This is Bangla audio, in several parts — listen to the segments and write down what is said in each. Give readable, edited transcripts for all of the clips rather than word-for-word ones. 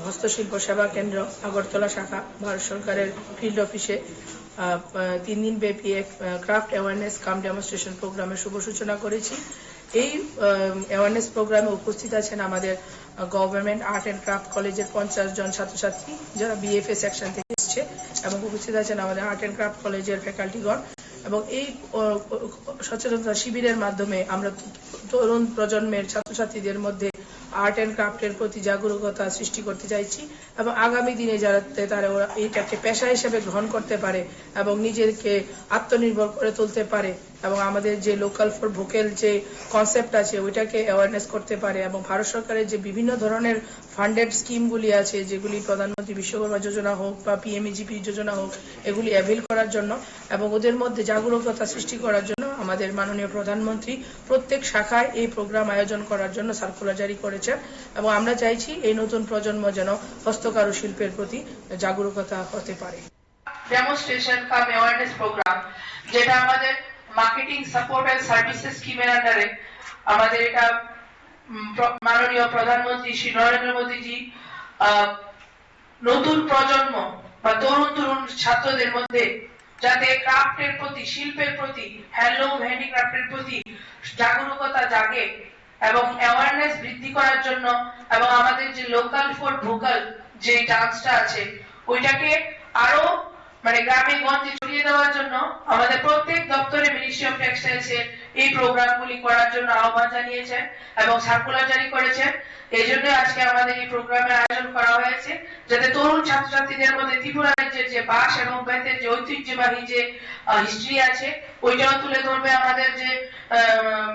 হস্তশিল্প সেবা কেন্দ্র আগরতলা শাখা ভারত সরকারের ফিল্ড অফিসে 3 দিন ব্যাপী এক ক্রাফট অ্যাওয়ারনেস কাম ডেমনস্ট্রেশন প্রোগ্রামের শুভ সূচনা করেছি। এই অ্যাওয়ারনেস প্রোগ্রামে উপস্থিত আছেন আমাদের গভর্নমেন্ট আর্ট অ্যান্ড ক্রাফট কলেজের 50 জন ছাত্রছাত্রী যারা বিএফএ সেকশন থেকে এসছে, এবং উপস্থিত আছেন আমাদের আর্ট অ্যান্ড ক্রাফট কলেজের ফ্যাকাল্টিগণ। এবং এই সচেতনতা শিবিরের মাধ্যমে আমরা তরুণ প্রজন্মের ছাত্রছাত্রীদের মধ্যে আর্ট অ্যান্ড ক্রাফটের প্রতি জাগরুকতা সৃষ্টি করতে চাইছি, এবং আগামী দিনে যাতে তারা এইটাকে পেশা হিসেবে গ্রহণ করতে পারে এবং নিজেকে আত্মনির্ভর করে তুলতে পারে, এবং আমাদের যে লোকাল ফর ভোকাল যে কনসেপ্ট আছে ওইটাকে অ্যাওয়ারনেস করতে পারে, এবং ভারত সরকারের যে বিভিন্ন ধরনের ফান্ডেড স্কিমগুলি আছে, যেগুলি প্রধানমন্ত্রী বিশ্বকর্মা যোজনা হোক বা পিএমইজিপি যোজনা হোক, এগুলি অ্যাভেল করার জন্য এবং ওদের মধ্যে জাগরুকতা সৃষ্টি করার জন্য আমাদের মাননীয় প্রধানমন্ত্রী প্রত্যেক শাখায় এই প্রোগ্রাম আয়োজন করার জন্য সার্কুলার জারি করেছেন। এবং আমরা চাইছি এই নতুন প্রজন্ম যেন হস্তকারু শিল্পের প্রতি জাগরুকতা হতে পারে। ডেমনস্ট্রেশন কাম অ্যাওয়ারনেস প্রোগ্রাম, যেটা আমাদের মার্কেটিং সাপোর্ট এন্ড সার্ভিসেস স্কিমের আন্ডারে আমাদের এটা মাননীয় প্রধানমন্ত্রী শ্রী নরেন্দ্র মোদীজি নতুন প্রজন্ম বা তরুণ ছাত্রদের মধ্যে যাতে ক্রাফটের প্রতি, শিল্পের প্রতি, হ্যান্ডলুম হ্যান্ডিক্রাফটের প্রতি জাগরুকতা জাগে এবং অ্যাওয়ারনেস বৃদ্ধি করার জন্য, এবং আমাদের যে লোকাল ফর ভোকাল যে ডান্সটা আছে ওইটাকে আরো গ্রামে গঞ্জে ছড়িয়ে দেওয়ার জন্য আমাদের প্রত্যেক দপ্তরে মিনিস্ট্রি অফ টেক্সটাইলস এর এই প্রোগ্রামগুলি করার জন্য আহ্বান জানিয়েছেন এবং সার্কুলার জারি করেছেন। এই জন্য আজকে আমাদের এই প্রোগ্রামের আয়োজন করা হয়েছে, যাতে তরুণ ছাত্রছাত্রীদের মধ্যে ত্রিপুরা রাজ্যের যে বাঁশ এবং বেতের যে ঐতিহ্যবাহী যে হিস্ট্রি আছে ওইটাও তুলে ধরবে আমাদের যে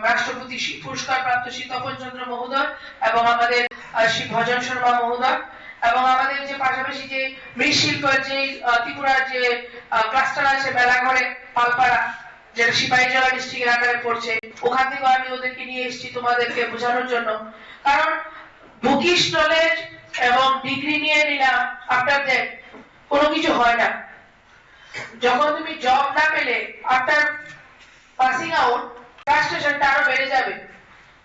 রাষ্ট্রপতি পুরস্কার প্রাপ্ত শ্রী তপন চন্দ্র মহোদয় এবং আমাদের শ্রী ভজন শর্মা মহোদয়, এবং আমাদের যে পাশাপাশি যে মৃৎশিল্পের যে ত্রিপুরার যে ক্লাস্টার আছে মেলাঘরে পালপাড়া, যেটা সিপাহীজলা ডিস্ট্রিক্টের আন্ডারে পড়ছে, ওখান থেকে আমি ওদেরকে নিয়ে এসেছি তোমাদেরকে বোঝানোর জন্য। কারণ বুকিশ নলেজ এবং ডিগ্রি নিয়ে নিলাম আফটার দ্যাট কোনো কিছু হয় না। যখন তুমি জব না পেলে আফটার পাসিং আউট ফ্রাস্ট্রেশনটা আরো বেড়ে যাবে।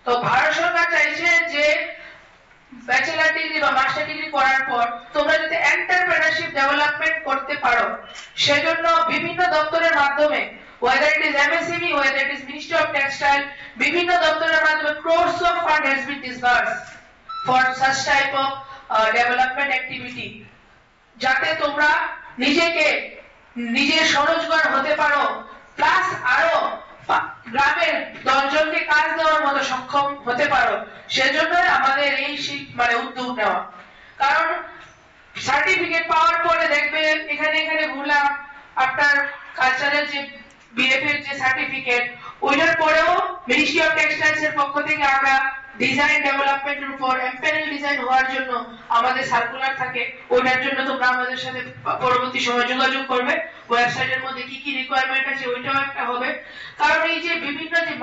তো ভারত সরকার চাইছে যে ব্যাচেলার ডিগ্রি বা মাস্টার ডিগ্রি করার পর তোমরা যদি এন্টারপ্রেনারশিপ ডেভেলপমেন্ট করতে পারো, সেজন্য বিভিন্ন দপ্তরের মাধ্যমে whether it is MSME, whether it is Ministry of Textile, বিভিন্ন দপ্তরের মাধ্যমে crores of fund has been disbursed for such type of development activity, যাতে তোমরা নিজে স্বরোজগার হতে পারো, প্লাস আরো গ্রামের 10 জনকে কাজ দেওয়ার মতো সক্ষম হতে পারো। সেজন্য আমাদের এই উদ্যোগ নেওয়া। কারণ সার্টিফিকেট পাওয়ার পরে দেখবেন এখানে ঘুরলাম, আপনার কালচারাল যে বিএফএ যে সার্টিফিকেট ওইটার পরেও মিনিস্ট্রি অফ টেক্সটাইলস এর পক্ষ থেকে আমরা ডিজাইন ডেভেলপমেন্টের উপর এমপ্যানেল ডিজাইন হওয়ার জন্য আমাদের সার্কুলার থাকে। ওইটার জন্য তোমরা আমাদের সাথে পরবর্তী সময় যোগাযোগ করবে। ওয়েবসাইটের মধ্যে কি কি রিকোয়ারমেন্ট আছে ওইটাও একটা হবে। কারণ এই যে বিভিন্ন যে